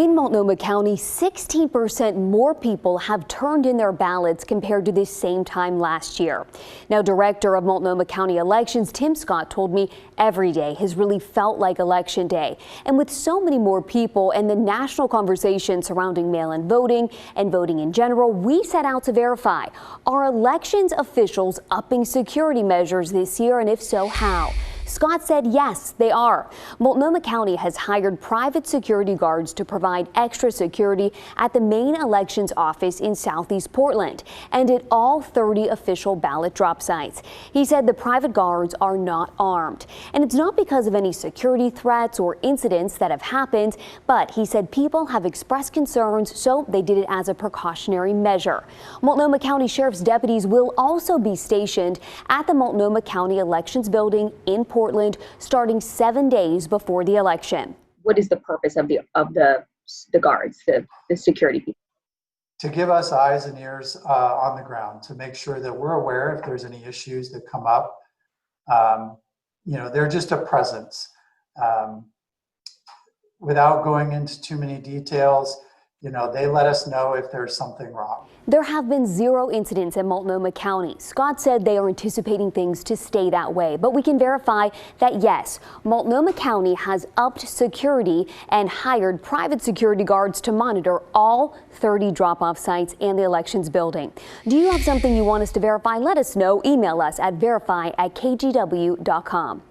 In Multnomah County, 16% more people have turned in their ballots compared to this same time last year. Now, Director of Multnomah County Elections, Tim Scott, told me every day has really felt like Election Day. And with so many more people and the national conversation surrounding mail-in voting and voting in general, we set out to verify, are elections officials upping security measures this year, and if so, how? Scott said yes, they are. Multnomah County has hired private security guards to provide extra security at the main elections office in Southeast Portland and at all 30 official ballot drop sites. He said the private guards are not armed. And it's not because of any security threats or incidents that have happened, but he said people have expressed concerns, so they did it as a precautionary measure. Multnomah County Sheriff's deputies will also be stationed at the Multnomah County Elections Building in Portland starting 7 days before the election. What is the purpose of the guards, the security people? To give us eyes and ears on the ground, to make sure that we're aware if there's any issues that come up. They're just a presence. Without going into too many details, they let us know if there's something wrong. There have been 0 incidents in Multnomah County. Scott said they are anticipating things to stay that way, but we can verify that yes, Multnomah County has upped security and hired private security guards to monitor all 30 drop-off sites and the elections building. Do you have something you want us to verify? Let us know. Email us at verify@kgw.com.